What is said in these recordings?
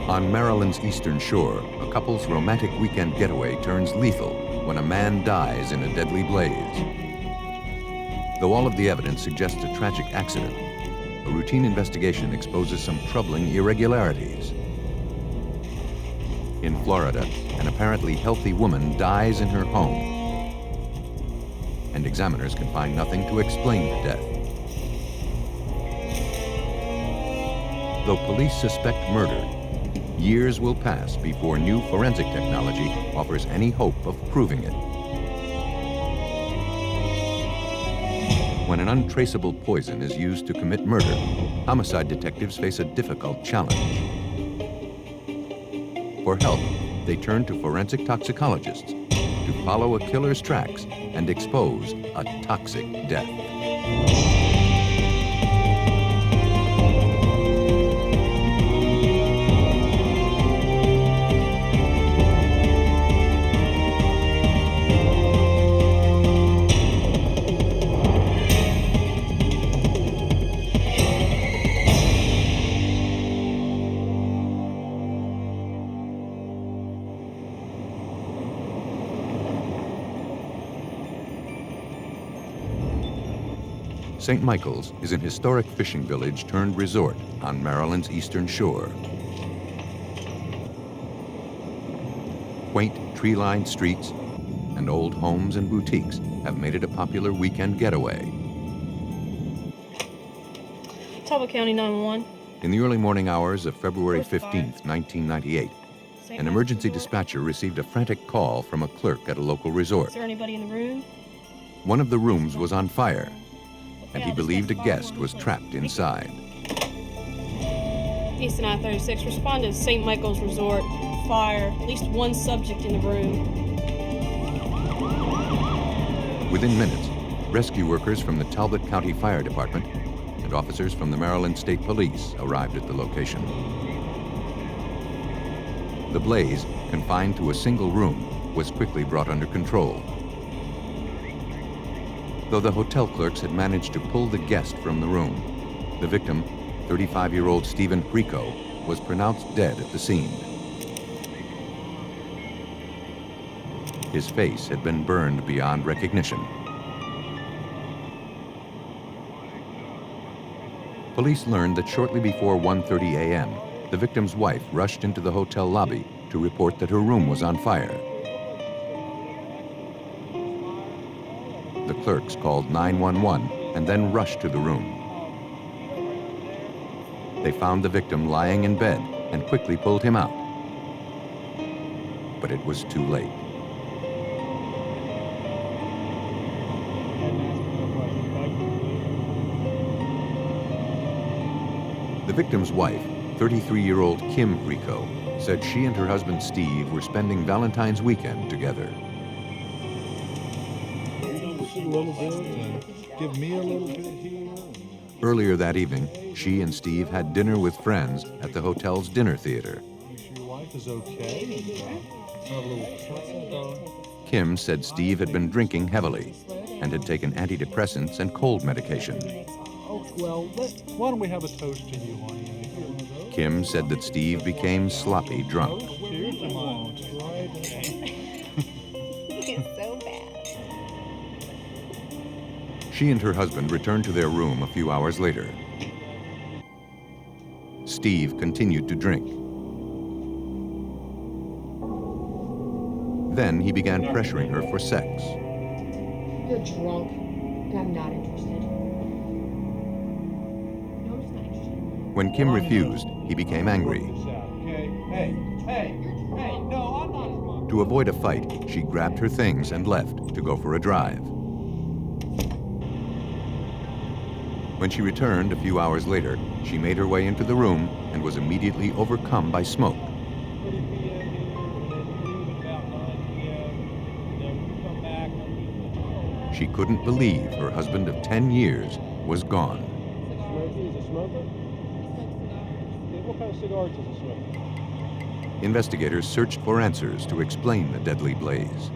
On Maryland's eastern shore, a couple's romantic weekend getaway turns lethal when a man dies in a deadly blaze. Though all of the evidence suggests a tragic accident, a routine investigation exposes some troubling irregularities. In Florida, an apparently healthy woman dies in her home, and examiners can find nothing to explain the death. Though police suspect murder, years will pass before new forensic technology offers any hope of proving it. When an untraceable poison is used to commit murder, homicide detectives face a difficult challenge. For help, they turn to forensic toxicologists to follow a killer's tracks and expose a toxic death. St. Michael's is an historic fishing village turned resort on Maryland's eastern shore. Quaint tree-lined streets and old homes and boutiques have made it a popular weekend getaway. Talbot County 911. In the early morning hours of February 15th, 1998, an emergency dispatcher received a frantic call from a clerk at a local resort. Is there anybody in the room? One of the rooms was on fire, and he believed a guest was trapped inside. East and I-36, respond to St. Michael's Resort. Fire, at least one subject in the room. Within minutes, rescue workers from the Talbot County Fire Department and officers from the Maryland State Police arrived at the location. The blaze, confined to a single room, was quickly brought under control. Though the hotel clerks had managed to pull the guest from the room, the victim, 35-year-old Stephen Rico, was pronounced dead at the scene. His face had been burned beyond recognition. Police learned that shortly before 1:30 a.m., the victim's wife rushed into the hotel lobby to report that her room was on fire. The clerks called 911 and then rushed to the room. They found the victim lying in bed and quickly pulled him out. But it was too late. The victim's wife, 33-year-old Kim Rico, said she and her husband Steve were spending Valentine's weekend together. A little bit and give me a little bit here. Earlier that evening, she and Steve had dinner with friends at the hotel's dinner theater. Make sure your wife is okay. Have a little... Kim said Steve had been drinking heavily and had taken antidepressants and cold medication. Oh, well, why don't we have a toast to you, honey? Kim said that Steve became sloppy drunk. Here's the lunch, right? It's so bad. She and her husband returned to their room a few hours later. Steve continued to drink. Then he began pressuring her for sex. You're drunk, and I'm not interested. No, I'm just not interested. When Kim refused, he became angry. Okay? Hey, no, I'm not drunk. To avoid a fight, she grabbed her things and left to go for a drive. When she returned a few hours later, she made her way into the room and was immediately overcome by smoke. She couldn't believe her husband of 10 years was gone. He's a smoker? What kind of cigars does he smoke? Investigators searched for answers to explain the deadly blaze.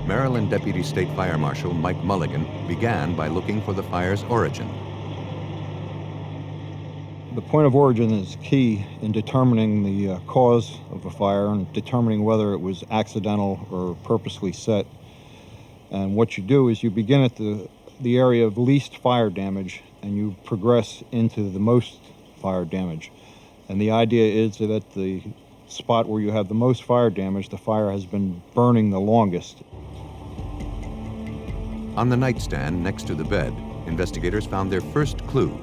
Maryland Deputy State Fire Marshal Mike Mulligan began by looking for the fire's origin. The point of origin is key in determining the cause of a fire and determining whether it was accidental or purposely set. And what you do is you begin at the area of least fire damage and you progress into the most fire damage. And the idea is that at the spot where you have the most fire damage, the fire has been burning the longest. On the nightstand next to the bed, investigators found their first clue: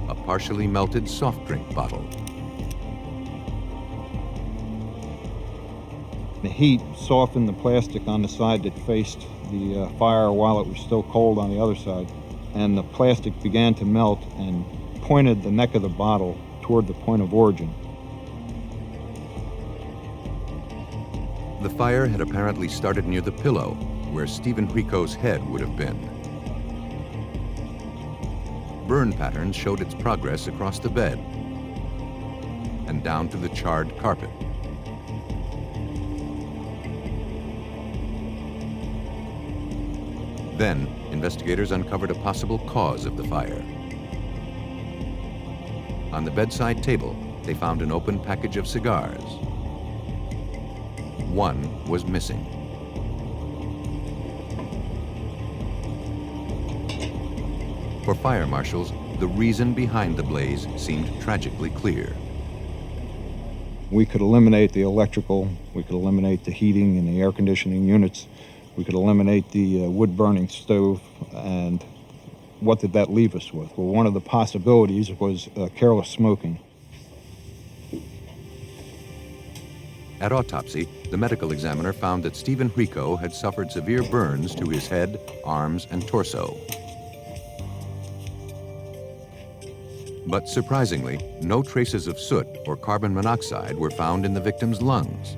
a partially melted soft drink bottle. The heat softened the plastic on the side that faced the fire while it was still cold on the other side, and the plastic began to melt and pointed the neck of the bottle toward the point of origin. The fire had apparently started near the pillow, where Stephen Rico's head would have been. Burn patterns showed its progress across the bed and down to the charred carpet. Then, investigators uncovered a possible cause of the fire. On the bedside table, they found an open package of cigars. One was missing. For fire marshals, the reason behind the blaze seemed tragically clear. We could eliminate the electrical, we could eliminate the heating and the air conditioning units, we could eliminate the wood-burning stove, and what did that leave us with? Well, one of the possibilities was careless smoking. At autopsy, the medical examiner found that Stephen Rico had suffered severe burns to his head, arms, and torso. But surprisingly, no traces of soot or carbon monoxide were found in the victim's lungs.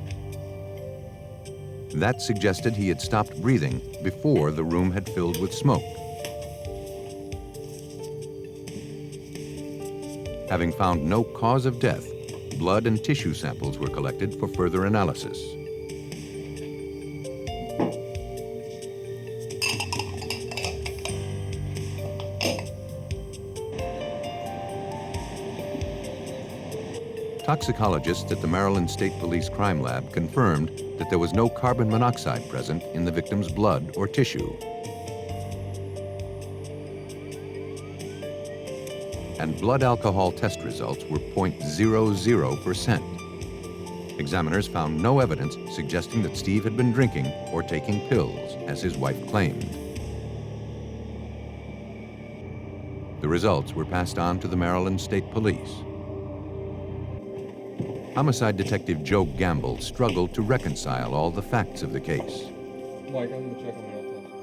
That suggested he had stopped breathing before the room had filled with smoke. Having found no cause of death, blood and tissue samples were collected for further analysis. Toxicologists at the Maryland State Police Crime Lab confirmed that there was no carbon monoxide present in the victim's blood or tissue. And blood alcohol test results were 0.00%. Examiners found no evidence suggesting that Steve had been drinking or taking pills, as his wife claimed. The results were passed on to the Maryland State Police. Homicide Detective Joe Gamble struggled to reconcile all the facts of the case.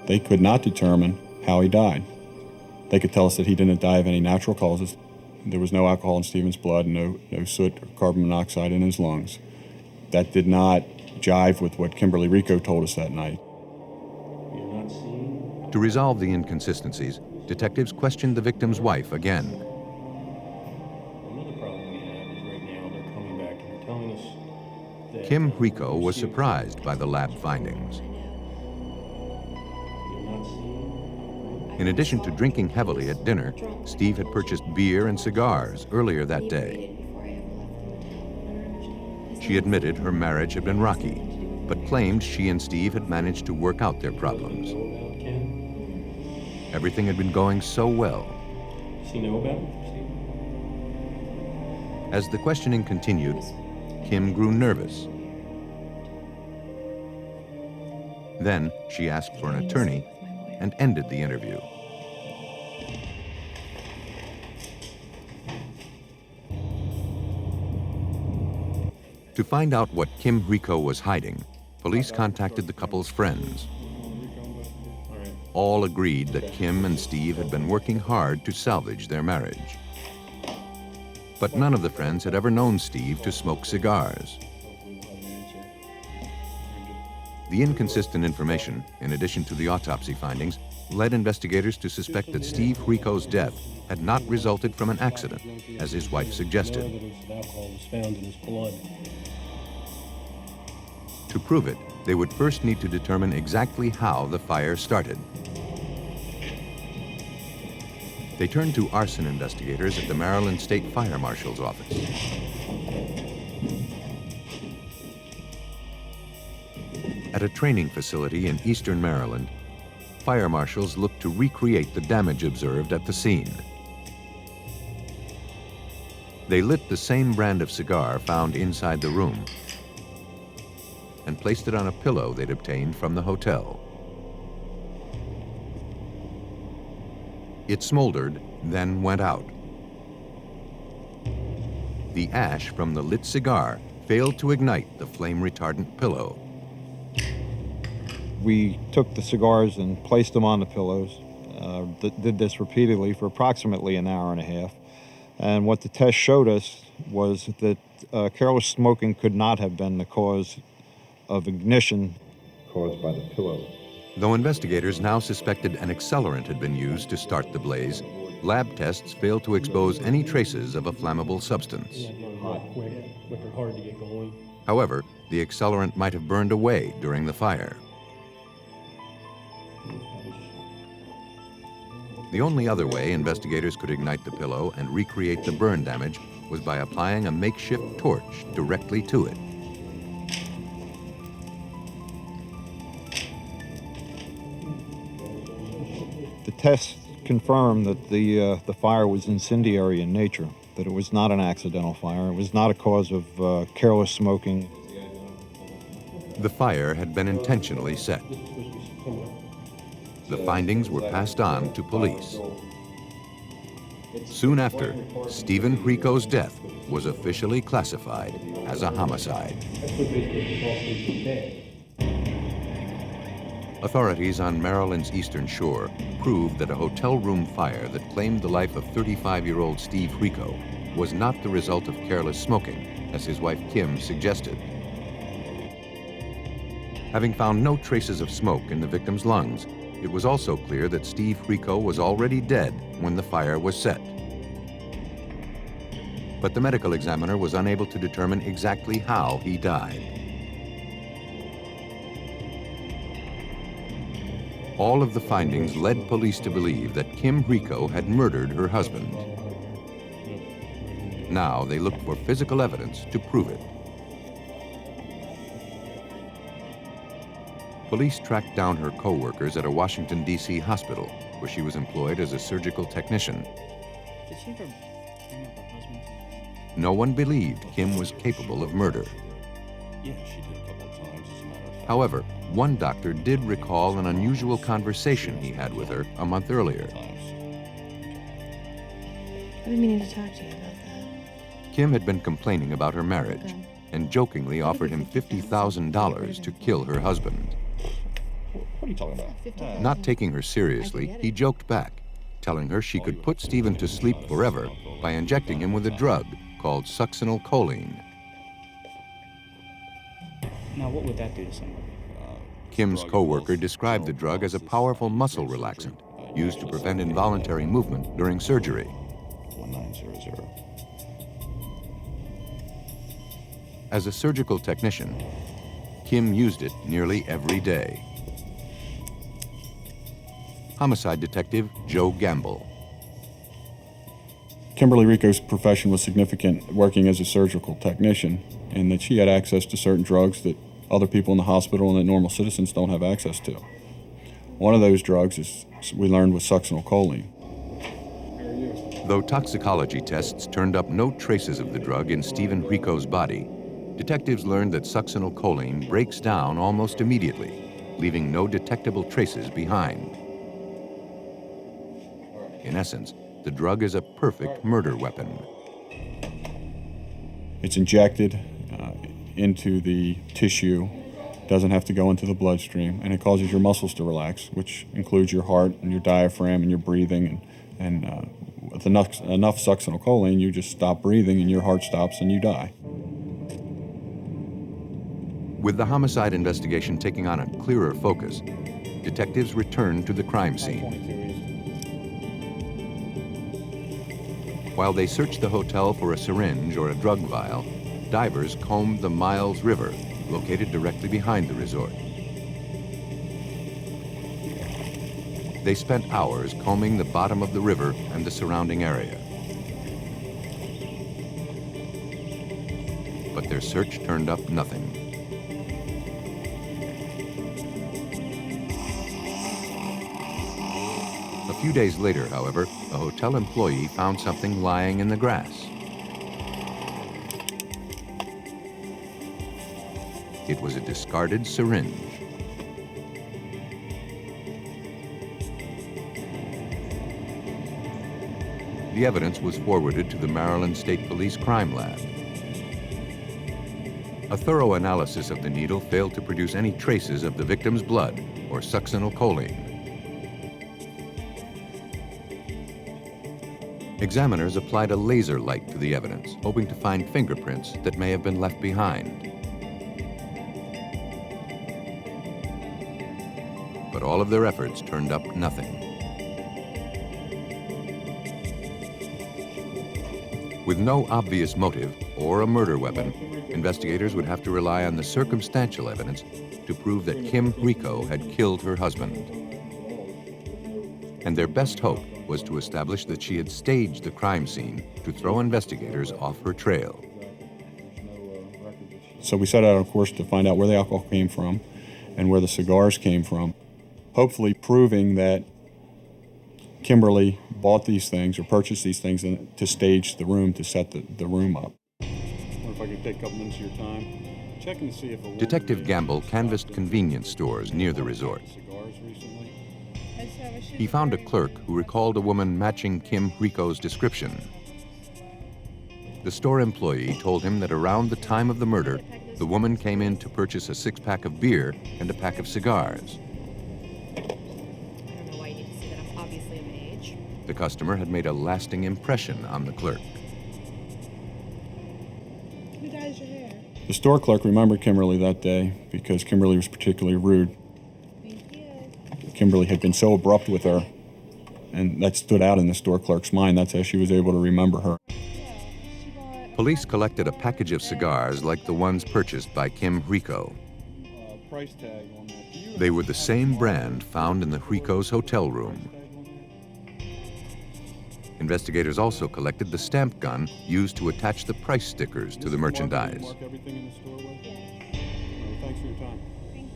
They could not determine how he died. They could tell us that he didn't die of any natural causes. There was no alcohol in Stephen's blood, no soot or carbon monoxide in his lungs. That did not jive with what Kimberly Rico told us that night. To resolve the inconsistencies, detectives questioned the victim's wife again. Kim Rico was surprised by the lab findings. In addition to drinking heavily at dinner, Steve had purchased beer and cigars earlier that day. She admitted her marriage had been rocky, but claimed she and Steve had managed to work out their problems. Everything had been going so well. As the questioning continued, Kim grew nervous. Then she asked for an attorney and ended the interview. To find out what Kim Rico was hiding, police contacted the couple's friends. All agreed that Kim and Steve had been working hard to salvage their marriage. But none of the friends had ever known Steve to smoke cigars. The inconsistent information, in addition to the autopsy findings, led investigators to suspect that Steve Rico's death had not resulted from an accident, as his wife suggested. To prove it, they would first need to determine exactly how the fire started. They turned to arson investigators at the Maryland State Fire Marshal's office. At a training facility in eastern Maryland, fire marshals looked to recreate the damage observed at the scene. They lit the same brand of cigar found inside the room and placed it on a pillow they'd obtained from the hotel. It smoldered, then went out. The ash from the lit cigar failed to ignite the flame-retardant pillow. We took the cigars and placed them on the pillows. Did this repeatedly for approximately an hour and a half. And what the test showed us was that careless smoking could not have been the cause of ignition caused by the pillow. Though investigators now suspected an accelerant had been used to start the blaze, lab tests failed to expose any traces of a flammable substance. Hot, quick, or hard to get going. However, the accelerant might have burned away during the fire. The only other way investigators could ignite the pillow and recreate the burn damage was by applying a makeshift torch directly to it. The test confirmed that the fire was incendiary in nature, that it was not an accidental fire. It was not a cause of careless smoking. The fire had been intentionally set. The findings were passed on to police. Soon after, Stephen Rico's death was officially classified as a homicide. Authorities on Maryland's eastern shore proved that a hotel room fire that claimed the life of 35-year-old Steve Rico was not the result of careless smoking, as his wife Kim suggested. Having found no traces of smoke in the victim's lungs, it was also clear that Steve Rico was already dead when the fire was set. But the medical examiner was unable to determine exactly how he died. All of the findings led police to believe that Kim Rico had murdered her husband. Now they looked for physical evidence to prove it. Police tracked down her co-workers at a Washington, D.C. hospital, where she was employed as a surgical technician. Did she ever bring up her husband? No one believed Kim was capable of murder. Yeah, she did a couple of times, as a matter of fact. However, one doctor did recall an unusual conversation he had with her a month earlier. I've been meaning to talk to you about that. Kim had been complaining about her marriage and jokingly offered him $50,000 to kill her husband. What are you talking about? Not taking her seriously, he joked back, telling her she could put Stephen to sleep forever by injecting him with a drug called succinylcholine. Now, what would that do to somebody? Kim's co-worker described the drug as a powerful muscle relaxant used to prevent involuntary movement during surgery. 1900. As a surgical technician, Kim used it nearly every day. Homicide detective Joe Gamble. Kimberly Rico's profession was significant working as a surgical technician, and that she had access to certain drugs that other people in the hospital and that normal citizens don't have access to. One of those drugs, is we learned, was succinylcholine. Though toxicology tests turned up no traces of the drug in Stephen Rico's body, detectives learned that succinylcholine breaks down almost immediately, leaving no detectable traces behind. In essence, the drug is a perfect murder weapon. It's injected into the tissue, doesn't have to go into the bloodstream, and it causes your muscles to relax, which includes your heart and your diaphragm and your breathing. And with enough succinylcholine, you just stop breathing and your heart stops and you die. With the homicide investigation taking on a clearer focus, detectives returned to the crime scene. While they searched the hotel for a syringe or a drug vial, divers combed the Miles River, located directly behind the resort. They spent hours combing the bottom of the river and the surrounding area. But their search turned up nothing. A few days later, however, a hotel employee found something lying in the grass. It was a discarded syringe. The evidence was forwarded to the Maryland State Police Crime Lab. A thorough analysis of the needle failed to produce any traces of the victim's blood or succinylcholine. Examiners applied a laser light to the evidence, hoping to find fingerprints that may have been left behind. But all of their efforts turned up nothing. With no obvious motive or a murder weapon, investigators would have to rely on the circumstantial evidence to prove that Kim Rico had killed her husband. And their best hope was to establish that she had staged the crime scene to throw investigators off her trail. So we set out, of course, to find out where the alcohol came from and where the cigars came from, hopefully proving that Kimberly bought these things or purchased these things to stage the room, to set the room up. I wonder if I could take a couple minutes of your time, checking to see if Detective Gamble canvassed convenience stores near the resort. Cigars recently. He found a clerk who recalled a woman matching Kim Rico's description. The store employee told him that around the time of the murder, the woman came in to purchase a six-pack of beer and a pack of cigars. The customer had made a lasting impression on the clerk. Who dyes your hair? The store clerk remembered Kimberly that day because Kimberly was particularly rude. Thank you. Kimberly had been so abrupt with her, and that stood out in the store clerk's mind. That's how she was able to remember her. Police collected a package of cigars like the ones purchased by Kim Rico. Price tag on that. They were the same brand found in the Rico's hotel room. Investigators also collected the stamp gun used to attach the price stickers to the merchandise. Mark everything in the store with? Thanks for your time. Thank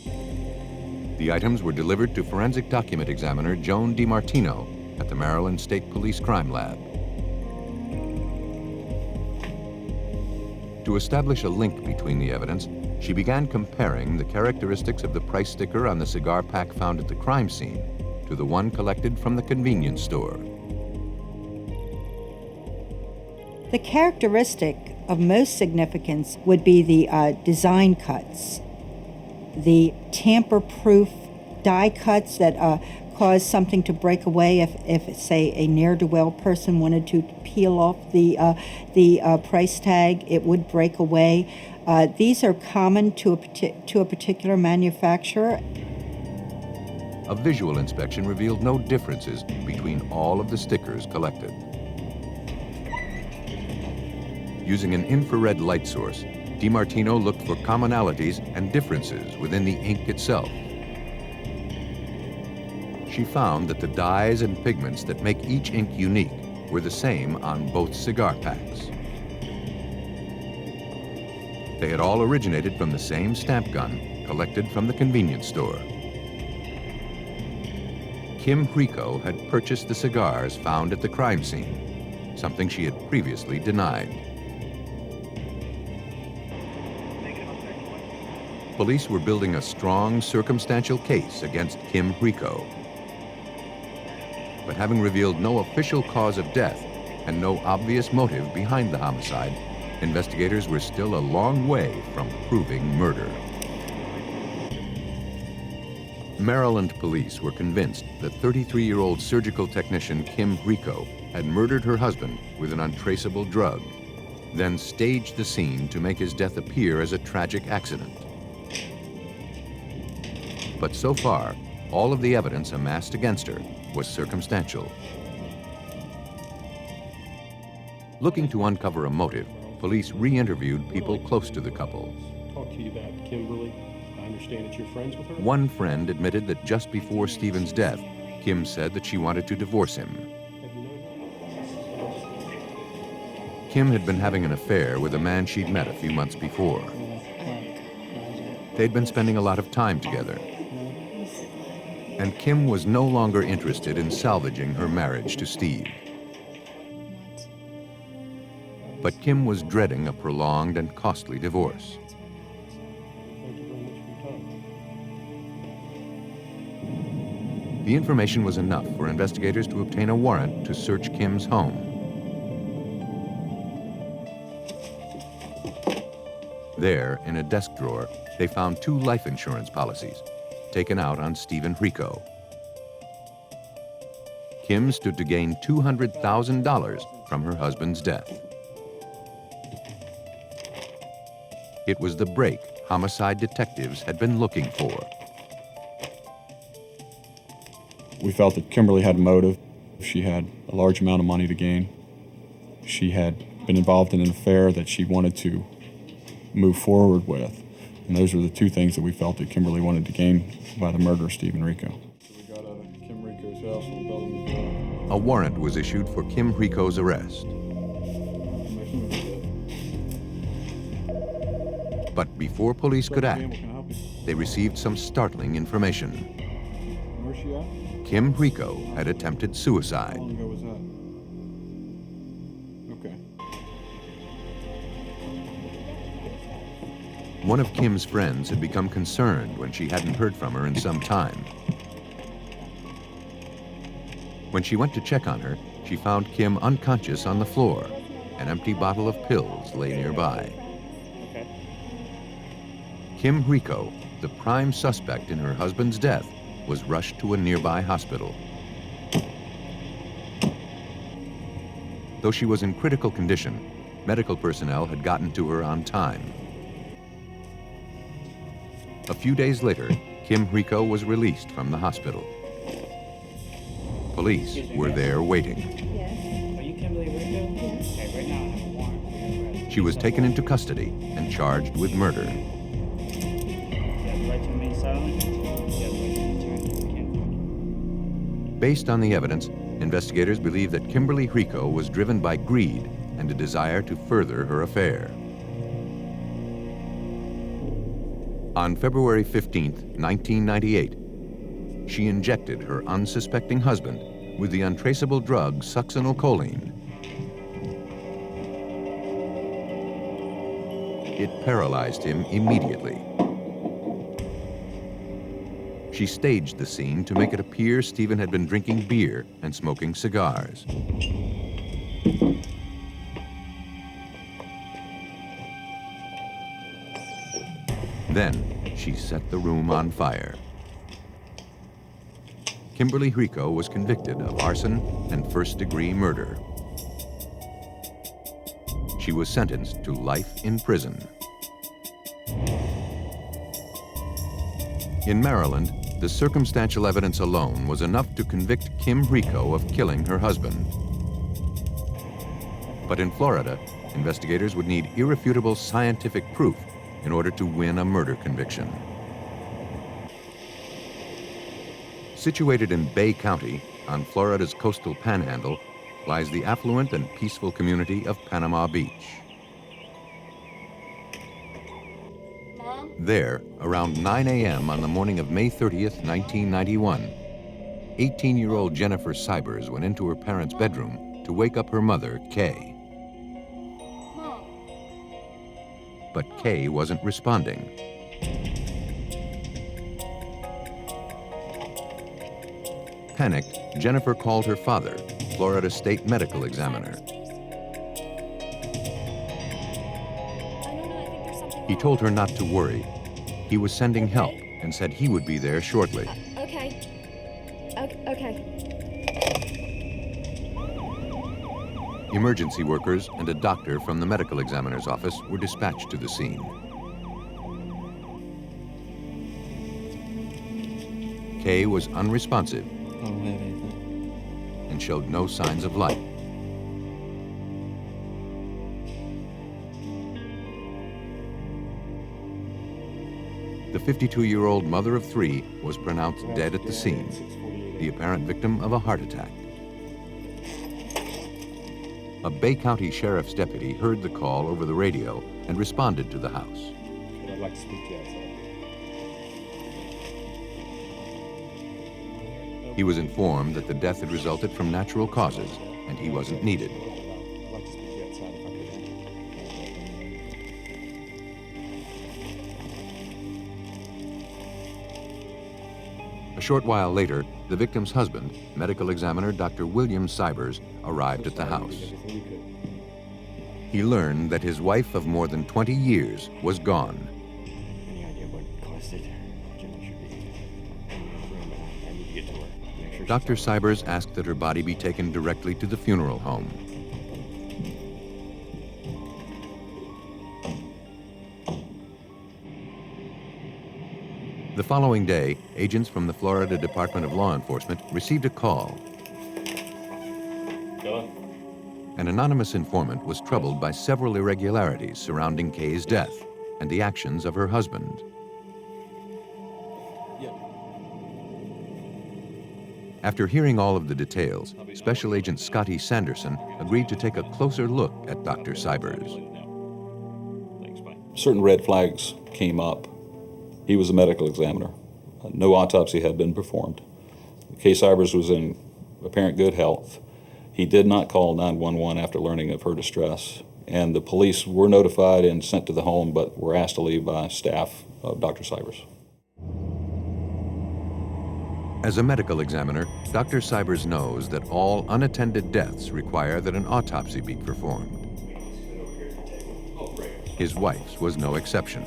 you. The items were delivered to forensic document examiner Joan DiMartino at the Maryland State Police Crime Lab. To establish a link between the evidence, she began comparing the characteristics of the price sticker on the cigar pack found at the crime scene to the one collected from the convenience store. The characteristic of most significance would be the design cuts, the tamper-proof die cuts that cause something to break away if say, a ne'er-do-well person wanted to peel off the price tag, it would break away. These are common to a particular manufacturer. A visual inspection revealed no differences between all of the stickers collected. Using an infrared light source, DiMartino looked for commonalities and differences within the ink itself. She found that the dyes and pigments that make each ink unique were the same on both cigar packs. They had all originated from the same stamp gun collected from the convenience store. Kim Rico had purchased the cigars found at the crime scene, something she had previously denied. Police were building a strong circumstantial case against Kim Rico. But having revealed no official cause of death and no obvious motive behind the homicide, investigators were still a long way from proving murder. Maryland police were convinced that 33-year-old surgical technician Kim Rico had murdered her husband with an untraceable drug, then staged the scene to make his death appear as a tragic accident. But so far, all of the evidence amassed against her was circumstantial. Looking to uncover a motive, police re-interviewed people close to the couple. Talk to you about Kimberly. I understand that you're friends with her? One friend admitted that just before Stephen's death, Kim said that she wanted to divorce him. Have you known her? Kim had been having an affair with a man she'd met a few months before. They'd been spending a lot of time together. And Kim was no longer interested in salvaging her marriage to Steve. But Kim was dreading a prolonged and costly divorce. Thank you very much for your time. The information was enough for investigators to obtain a warrant to search Kim's home. There, in a desk drawer, they found 2 life insurance policies, taken out on Stephen Rico. Kim stood to gain $200,000 from her husband's death. It was the break homicide detectives had been looking for. We felt that Kimberly had a motive. She had a large amount of money to gain. She had been involved in an affair that she wanted to move forward with. And those were the 2 things that we felt that Kimberly wanted to gain by the murder of Stephen Rico. So we got out of Kim Rico's house on Bellamy Drive. A warrant was issued for Kim Rico's arrest. But before police could act, they received some startling information. Where's she at? Kim Rico had attempted suicide. How long ago was that? Okay. One of Kim's friends had become concerned when she hadn't heard from her in some time. When she went to check on her, she found Kim unconscious on the floor. An empty bottle of pills lay nearby. Okay. Kim Rico, the prime suspect in her husband's death, was rushed to a nearby hospital. Though she was in critical condition, medical personnel had gotten to her on time. A few days later, Kim Rico was released from the hospital. Police were there waiting. Are you Kimberly Rico? Okay, right now I have a warrant for your arrest. She was taken into custody and charged with murder. You have the right to remain silent. You have the right to return to your kinfolk. Based on the evidence, investigators believe that Kimberly Rico was driven by greed and a desire to further her affair. On February 15, 1998, she injected her unsuspecting husband with the untraceable drug succinylcholine. It paralyzed him immediately. She staged the scene to make it appear Stephen had been drinking beer and smoking cigars. Then she set the room on fire. Kimberly Rico was convicted of arson and first-degree murder. She was sentenced to life in prison. In Maryland, the circumstantial evidence alone was enough to convict Kim Rico of killing her husband. But in Florida, investigators would need irrefutable scientific proof in order to win a murder conviction. Situated in Bay County, on Florida's coastal panhandle, lies the affluent and peaceful community of Panama Beach. Mom? There, around 9 a.m. on the morning of May 30th, 1991, 18-year-old Jennifer Cybers went into her parents' bedroom to wake up her mother, Kay. Mom? But Kay wasn't responding. Panicked, Jennifer called her father, Florida State Medical Examiner. He told her not to worry. He was sending help and said he would be there shortly. Okay. Okay. Emergency workers and a doctor from the medical examiner's office were dispatched to the scene. Kay was unresponsive and showed no signs of life. The 52-year-old mother of 3 was pronounced dead at the scene, the apparent victim of a heart attack. A Bay County Sheriff's deputy heard the call over the radio and responded to the house. I'd like to speak to you outside. He was informed that the death had resulted from natural causes and he wasn't needed. I'd like to speak to you outside if I could. A short while later, the victim's husband, medical examiner Dr. William Cybers, arrived at the house. He learned that his wife of more than 20 years was gone. Any idea what caused it? Jimmy should be in the room, and I need to get to her. Make sure Dr. Cybers asked that her body be taken directly to the funeral home. The following day, agents from the Florida Department of Law Enforcement received a call. Hello? An anonymous informant was troubled by several irregularities surrounding Kay's death and the actions of her husband. After hearing all of the details, Special Agent Scotty Sanderson agreed to take a closer look at Dr. Cybers. Certain red flags came up. He was a medical examiner. No autopsy had been performed. Kay Cybers was in apparent good health. He did not call 911 after learning of her distress, and the police were notified and sent to the home, but were asked to leave by staff of Dr. Cybers. As a medical examiner, Dr. Cybers knows that all unattended deaths require that an autopsy be performed. His wife's was no exception.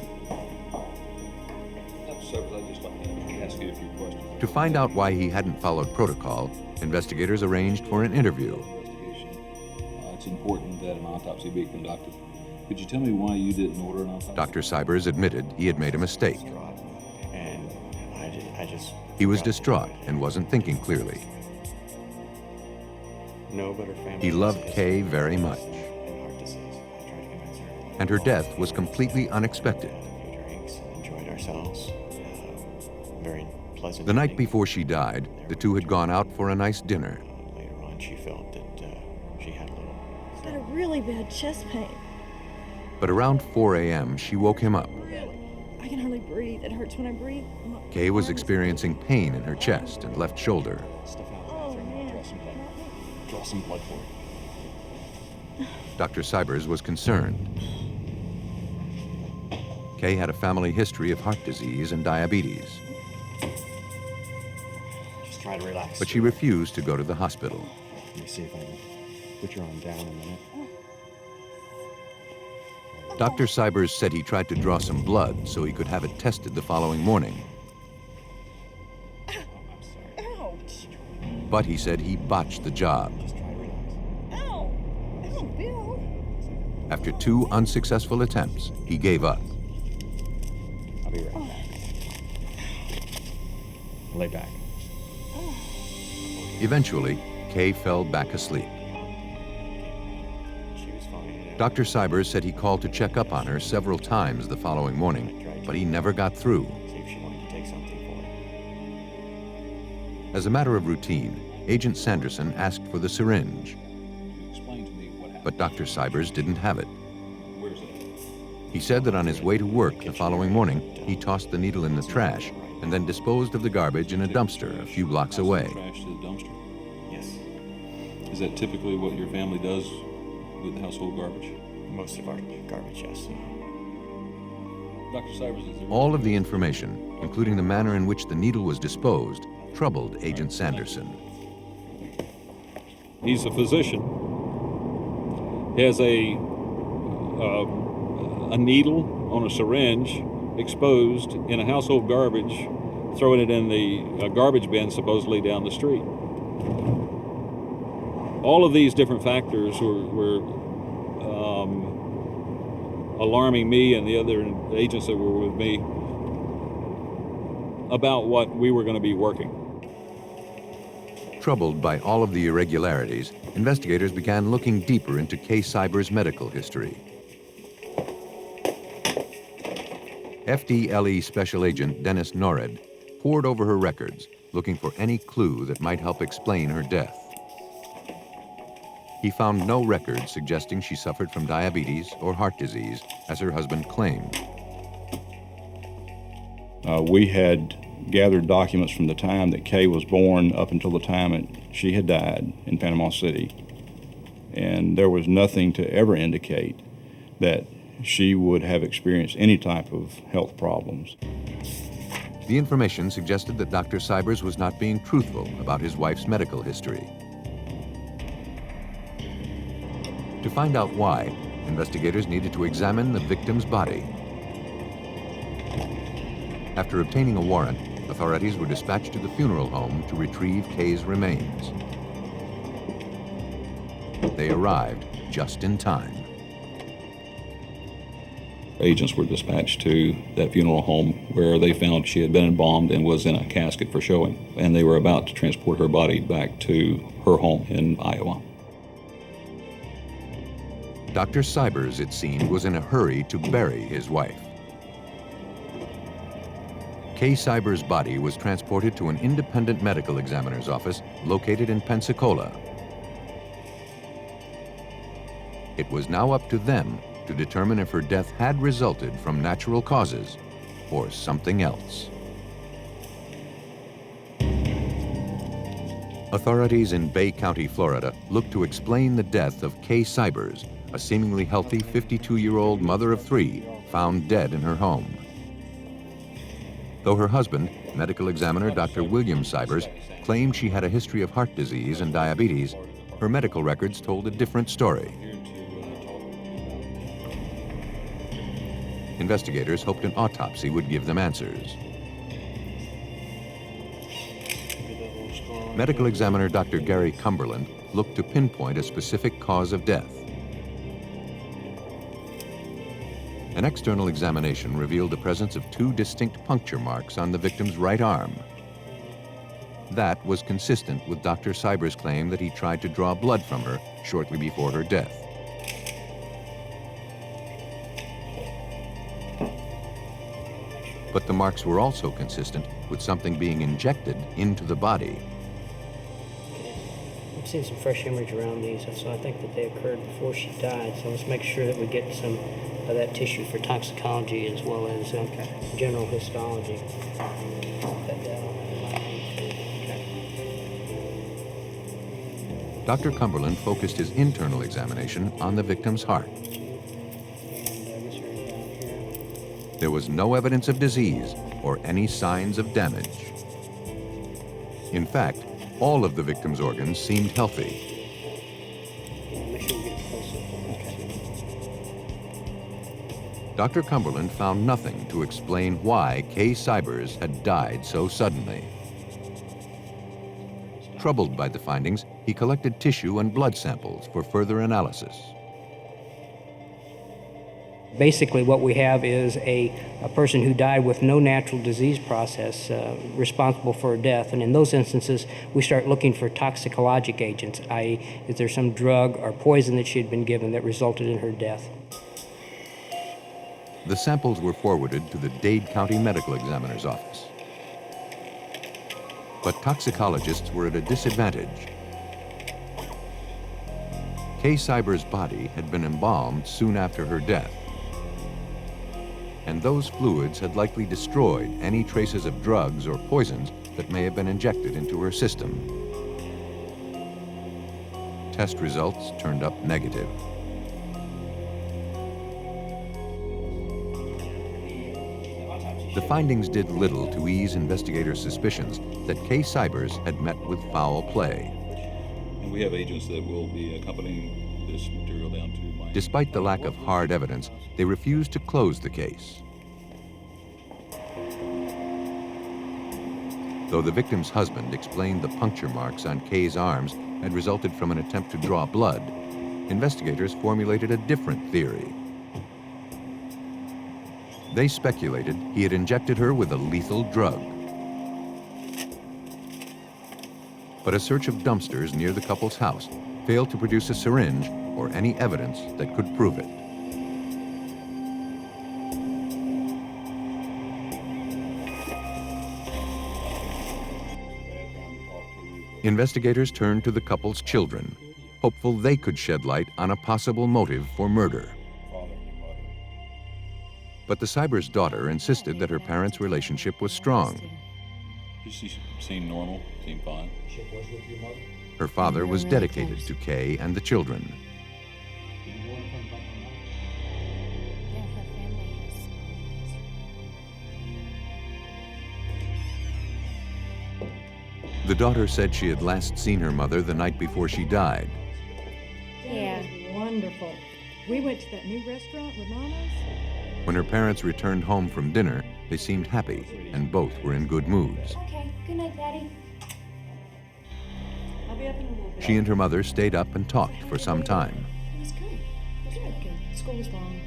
To find out why he hadn't followed protocol, investigators arranged for an interview. It's important that an autopsy be conducted. Could you tell me why you didn't order an autopsy? Dr. Cybers admitted he had made a mistake. And I just He was distraught and wasn't thinking clearly. No better family. He loved Kay very much, And heart disease. I tried to convince her. and her death was completely unexpected. A few drinks, enjoyed ourselves. Very pleasant. The night evening. before she died, the two had gone out for a nice dinner. Later on, she felt that she had a little. I've got a really bad chest pain. But around 4 a.m., she woke him up. I can hardly breathe. It hurts when I breathe. Kay was experiencing pain in her chest and left shoulder. Stuff out Oh, of the bathroom. man. Draw some blood for her. Dr. Cybers was concerned. Kay had a family history of heart disease and diabetes, Just try to relax. but she refused to go to the hospital. Let me see if I can put your arm down a minute. Dr. Cybers said he tried to draw some blood so he could have it tested the following morning. Ouch. But he said he botched the job. Just try to relax. Ow. Ow, Bill. After 2 unsuccessful attempts, he gave up. I'll be right back. Lay back. Eventually, Kay fell back asleep. She was fine. Dr. Cybers said he called to check up on her several times the following morning, but he never got through. See if she wanted to take something for her. As a matter of routine, Agent Sanderson asked for the syringe, Explain to me what happened. but Dr. Cybers didn't have it. Where's it? He said that on his way to work the following morning, he tossed the needle in the trash and then disposed of the garbage in a dumpster a few blocks away. Trash to the dumpster. Yes. Is that typically what your family does with household garbage? Most of our garbage, yes. Dr. Cybers, is there... All of the information, including the manner in which the needle was disposed, troubled Agent Sanderson. He's a physician. He has a needle on a syringe exposed in a household garbage, throwing it in the garbage bin supposedly down the street. All of these different factors were alarming me and the other agents that were with me about what we were going to be working. Troubled by all of the irregularities, investigators began looking deeper into Kay Cybers' medical history. FDLE Special Agent Dennis Norred pored over her records, looking for any clue that might help explain her death. He found no records suggesting she suffered from diabetes or heart disease, as her husband claimed. We had gathered documents from the time that Kay was born up until the time that she had died in Panama City. And there was nothing to ever indicate that she would have experienced any type of health problems. The information suggested that Dr. Cybers was not being truthful about his wife's medical history. To find out why, investigators needed to examine the victim's body. After obtaining a warrant, authorities were dispatched to the funeral home to retrieve Kay's remains. They arrived just in time. Agents were dispatched to that funeral home where they found she had been embalmed and was in a casket for showing, and they were about to transport her body back to her home in Iowa. Dr. Cybers, it seemed, was in a hurry to bury his wife. Kay Cybers' body was transported to an independent medical examiner's office located in Pensacola. It was now up to them to determine if her death had resulted from natural causes or something else. Authorities in Bay County, Florida, looked to explain the death of Kay Cybers, a seemingly healthy 52-year-old mother of 3 found dead in her home. Though her husband, medical examiner Dr. William Cybers, claimed she had a history of heart disease and diabetes, her medical records told a different story. Investigators hoped an autopsy would give them answers. Medical examiner Dr. Gary Cumberland looked to pinpoint a specific cause of death. An external examination revealed the presence of 2 distinct puncture marks on the victim's right arm. That was consistent with Dr. Cybers' claim that he tried to draw blood from her shortly before her death. But the marks were also consistent with something being injected into the body. I've seen some fresh hemorrhage around these, so I think that they occurred before she died. So let's make sure that we get some of that tissue for toxicology as well as general histology. Dr. Cumberland focused his internal examination on the victim's heart. There was no evidence of disease or any signs of damage. In fact, all of the victim's organs seemed healthy. Dr. Cumberland found nothing to explain why Kay Cybers had died so suddenly. Troubled by the findings, he collected tissue and blood samples for further analysis. Basically, what we have is a person who died with no natural disease process responsible for her death. And in those instances, we start looking for toxicologic agents, i.e., is there some drug or poison that she had been given that resulted in her death? The samples were forwarded to the Dade County Medical Examiner's office. But toxicologists were at a disadvantage. Kay Cybers' body had been embalmed soon after her death, and those fluids had likely destroyed any traces of drugs or poisons that may have been injected into her system. Test results turned up negative. The findings did little to ease investigators' suspicions that Kay Cybers had met with foul play. And we have agents that will be accompanying this material down to Miami. Despite the lack of hard evidence, they refused to close the case. Though the victim's husband explained the puncture marks on Kay's arms had resulted from an attempt to draw blood, investigators formulated a different theory. They speculated he had injected her with a lethal drug. But a search of dumpsters near the couple's house failed to produce a syringe or any evidence that could prove it. Investigators turned to the couple's children, hopeful they could shed light on a possible motive for murder. But the Cybers' daughter insisted that her parents' relationship was strong. She seemed normal, seemed fine. Her father was dedicated to Kay and the children. The daughter said she had last seen her mother the night before she died. Yeah. Wonderful. We went to that new restaurant with Mama's. When her parents returned home from dinner, they seemed happy and both were in good moods. Okay. Good night, Daddy. I'll be up in a little bit. She and her mother stayed up and talked for some time. It was good. It was really good. School was long.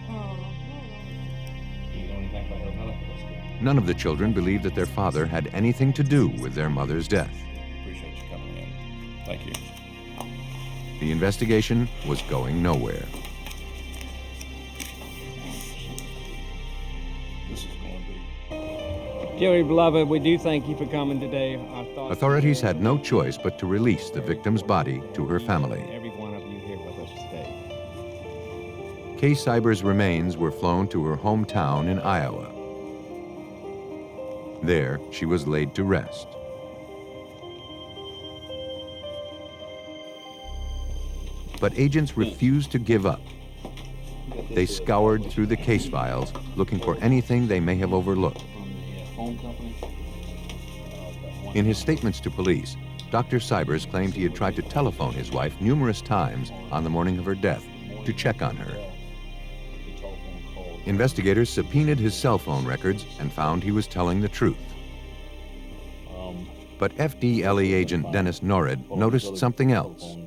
Oh. You don't think about her medical history? None of the children believed that their father had anything to do with their mother's death. Appreciate you coming in. Thank you. The investigation was going nowhere. Dearly beloved, we do thank you for coming today. Authorities had no choice but to release the victim's body to her family. Every one of you here with us today. Kay Cybers' remains were flown to her hometown in Iowa. There, she was laid to rest. But agents refused to give up. They scoured through the case files, looking for anything they may have overlooked. In his statements to police, Dr. Cybers claimed he had tried to telephone his wife numerous times on the morning of her death to check on her. Investigators subpoenaed his cell phone records and found he was telling the truth. But FDLE agent Dennis Norrid noticed something else.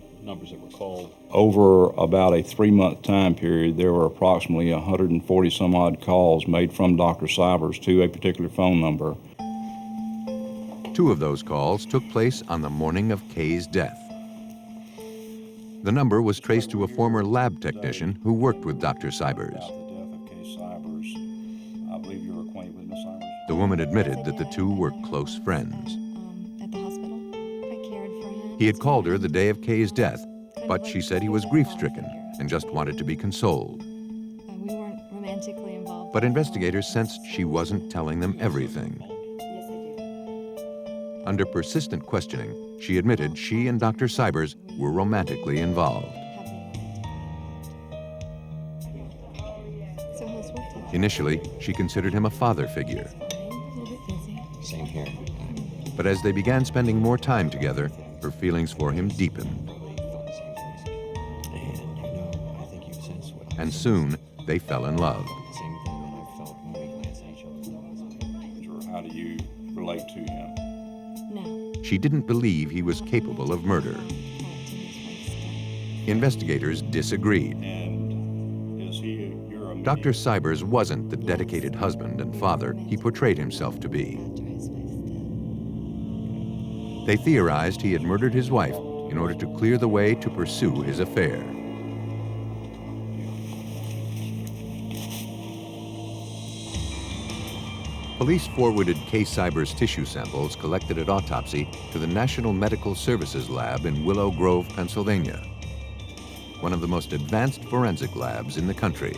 Over about a 3-month time period, there were approximately 140 some odd calls made from Dr. Cybers to a particular phone number. 2 of those calls took place on the morning of Kay's death. The number was traced to a former lab technician who worked with Dr. Cybers. The woman admitted that the 2 were close friends. At the hospital, I cared for him. He had called her the day of Kay's death, but she said he was grief-stricken and just wanted to be consoled. We weren't romantically involved. But investigators sensed she wasn't telling them everything. Yes, I do. Under persistent questioning, she admitted she and Dr. Cybers were romantically involved. So how's work today? Initially, she considered him a father figure. A little bit busy. Same here. But as they began spending more time together, her feelings for him deepened. And soon, they fell in love. Same thing that I felt when we glanced at each other. How do you relate to him? No. She didn't believe he was capable of murder. Investigators disagreed. And is he your Dr. Cybers wasn't the dedicated husband and father he portrayed himself to be. They theorized he had murdered his wife in order to clear the way to pursue his affair. Police forwarded Kay Cybers' tissue samples collected at autopsy to the National Medical Services Lab in Willow Grove, Pennsylvania, one of the most advanced forensic labs in the country.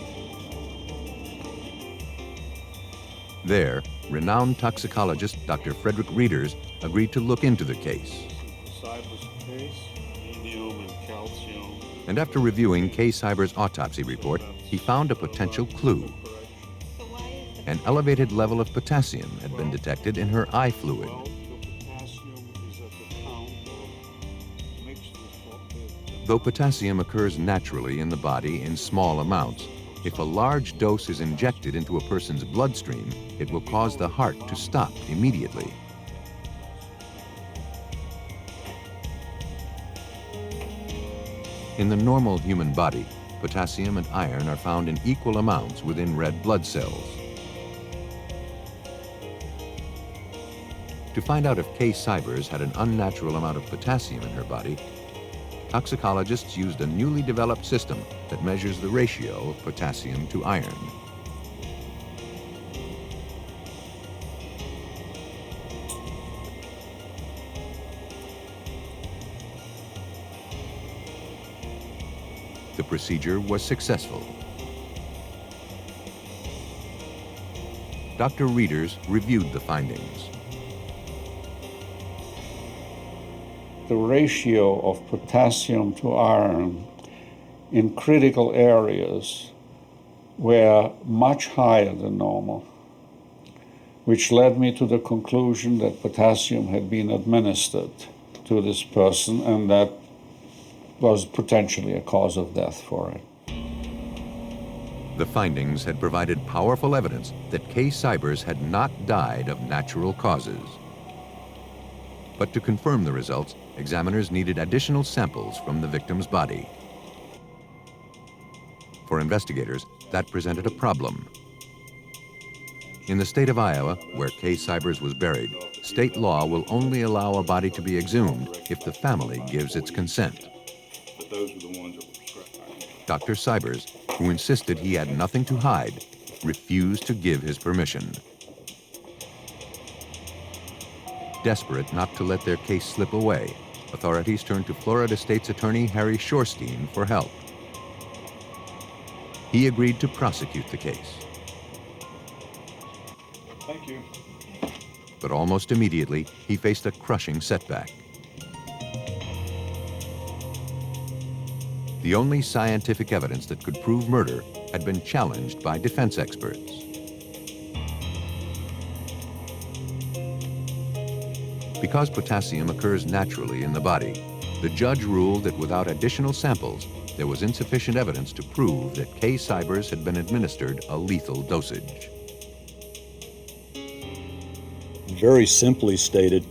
There, renowned toxicologist Dr. Frederick Reeders agreed to look into the case. And after reviewing Kay Cybers' autopsy report, he found a potential clue. An elevated level of potassium had been detected in her eye fluid. Though potassium occurs naturally in the body in small amounts, if a large dose is injected into a person's bloodstream, it will cause the heart to stop immediately. In the normal human body, potassium and iron are found in equal amounts within red blood cells. To find out if Kay Cybers had an unnatural amount of potassium in her body, toxicologists used a newly developed system that measures the ratio of potassium to iron. The procedure was successful. Dr. Reeders reviewed the findings. The ratio of potassium to iron in critical areas were much higher than normal, which led me to the conclusion that potassium had been administered to this person, and that was potentially a cause of death for it. The findings had provided powerful evidence that Kay Cybers had not died of natural causes. But to confirm the results, examiners needed additional samples from the victim's body. For investigators, that presented a problem. In the state of Iowa, where Kay Cybers was buried, state law will only allow a body to be exhumed if the family gives its consent. Dr. Cybers, who insisted he had nothing to hide, refused to give his permission. Desperate not to let their case slip away, authorities turned to Florida State's Attorney Harry Shorstein for help. He agreed to prosecute the case. Thank you. But almost immediately, he faced a crushing setback. The only scientific evidence that could prove murder had been challenged by defense experts. Because potassium occurs naturally in the body, the judge ruled that without additional samples, there was insufficient evidence to prove that Kay Cybers had been administered a lethal dosage. Very simply stated,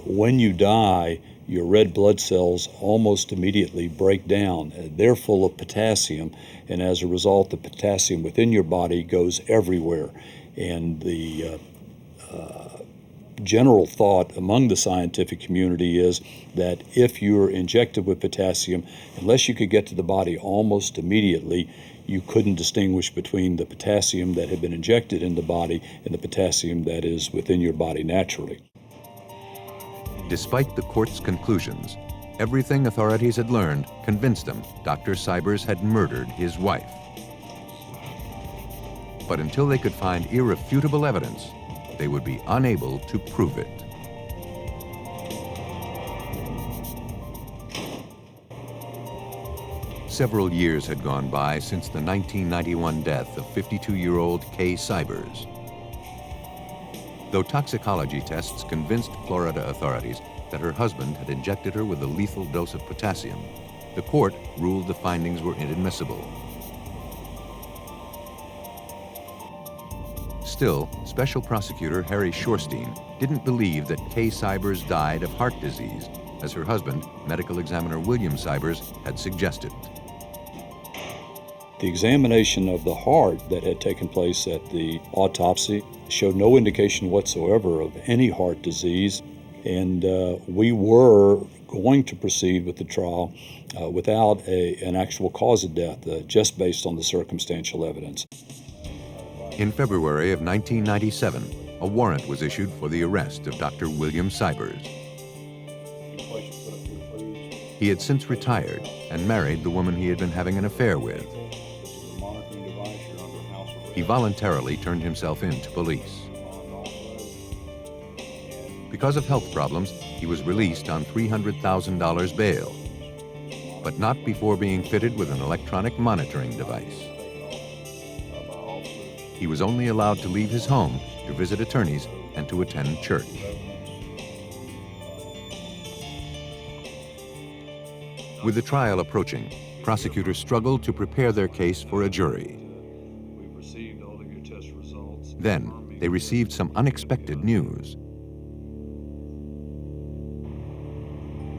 when you die, your red blood cells almost immediately break down. They're full of potassium, and as a result, the potassium within your body goes everywhere. And the general thought among the scientific community is that if you're injected with potassium, unless you could get to the body almost immediately, you couldn't distinguish between the potassium that had been injected in the body and the potassium that is within your body naturally. Despite the court's conclusions, everything authorities had learned convinced them Dr. Cybers had murdered his wife. But until they could find irrefutable evidence, they would be unable to prove it. Several years had gone by since the 1991 death of 52-year-old Kay Cybers. Though toxicology tests convinced Florida authorities that her husband had injected her with a lethal dose of potassium, the court ruled the findings were inadmissible. Still, Special Prosecutor Harry Shorstein didn't believe that Kay Cybers died of heart disease, as her husband, medical examiner William Cybers, had suggested. The examination of the heart that had taken place at the autopsy showed no indication whatsoever of any heart disease, and we were going to proceed with the trial without an actual cause of death, just based on the circumstantial evidence. In February of 1997, a warrant was issued for the arrest of Dr. William Cybers. He had since retired and married the woman he had been having an affair with. He voluntarily turned himself in to police. Because of health problems, he was released on $300,000 bail, but not before being fitted with an electronic monitoring device. He was only allowed to leave his home to visit attorneys and to attend church. With the trial approaching, prosecutors struggled to prepare their case for a jury. Then, they received some unexpected news.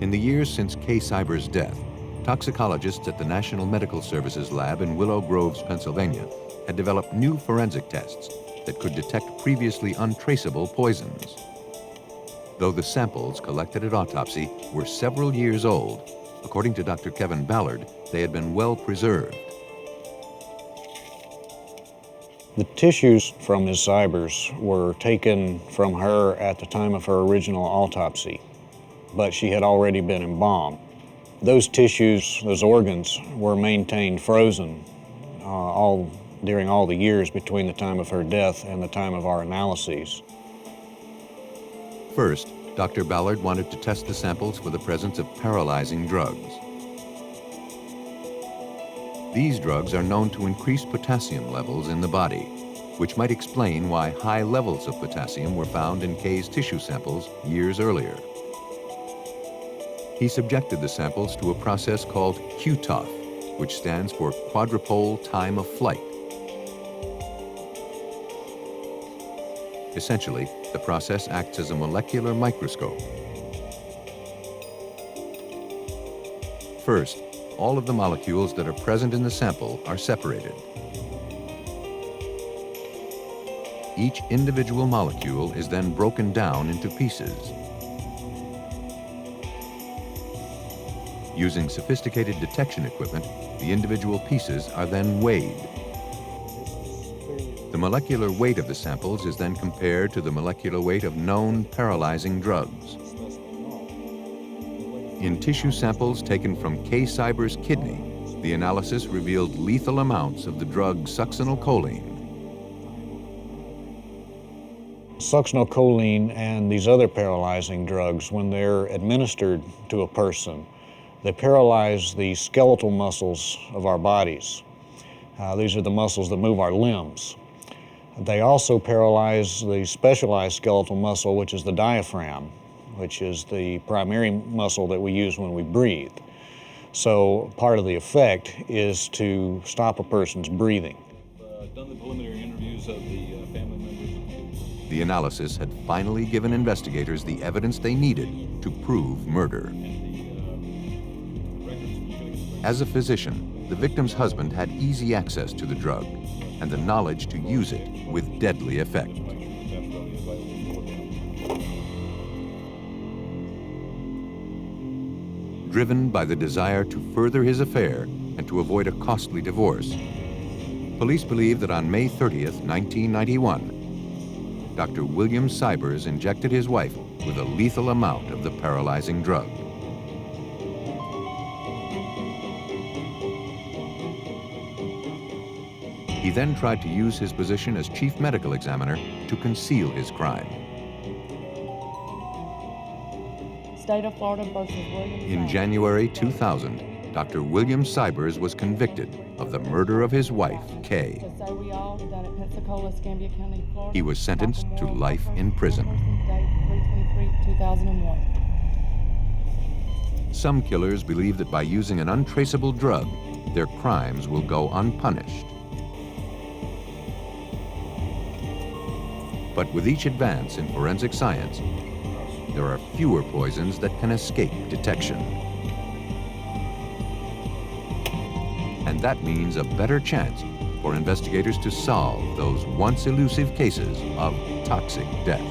In the years since Kay Cybers' death, toxicologists at the National Medical Services Lab in Willow Groves, Pennsylvania, had developed new forensic tests that could detect previously untraceable poisons. Though the samples collected at autopsy were several years old, according to Dr. Kevin Ballard, they had been well preserved. The tissues from Ms. Cybers were taken from her at the time of her original autopsy, but she had already been embalmed. Those tissues, those organs, were maintained frozen during all the years between the time of her death and the time of our analyses. First, Dr. Ballard wanted to test the samples for the presence of paralyzing drugs. These drugs are known to increase potassium levels in the body, which might explain why high levels of potassium were found in Kay's tissue samples years earlier. He subjected the samples to a process called QTOF, which stands for quadrupole time of flight. Essentially, the process acts as a molecular microscope. First, all of the molecules that are present in the sample are separated. Each individual molecule is then broken down into pieces. Using sophisticated detection equipment, the individual pieces are then weighed. The molecular weight of the samples is then compared to the molecular weight of known paralyzing drugs. In tissue samples taken from Kay Cyber's kidney, the analysis revealed lethal amounts of the drug succinylcholine. Succinylcholine and these other paralyzing drugs, when they're administered to a person, they paralyze the skeletal muscles of our bodies. These are the muscles that move our limbs. They also paralyze the specialized skeletal muscle, which is the diaphragm, which is the primary muscle that we use when we breathe. So part of the effect is to stop a person's breathing. Done the preliminary interviews of the family members. The analysis had finally given investigators the evidence they needed to prove murder. As a physician, the victim's husband had easy access to the drug and the knowledge to use it with deadly effect. Driven by the desire to further his affair and to avoid a costly divorce, police believe that on May 30th, 1991, Dr. William Cybers injected his wife with a lethal amount of the paralyzing drug. He then tried to use his position as chief medical examiner to conceal his crime. State of Florida versus William. In January 2000, Dr. William Cybers was convicted of the murder of his wife, Kay. So we all done at Pensacola, Escambia County, Florida. He was sentenced to life in prison. Date 3/23/2001. Some killers believe that by using an untraceable drug, their crimes will go unpunished. But with each advance in forensic science, there are fewer poisons that can escape detection. And that means a better chance for investigators to solve those once elusive cases of toxic death.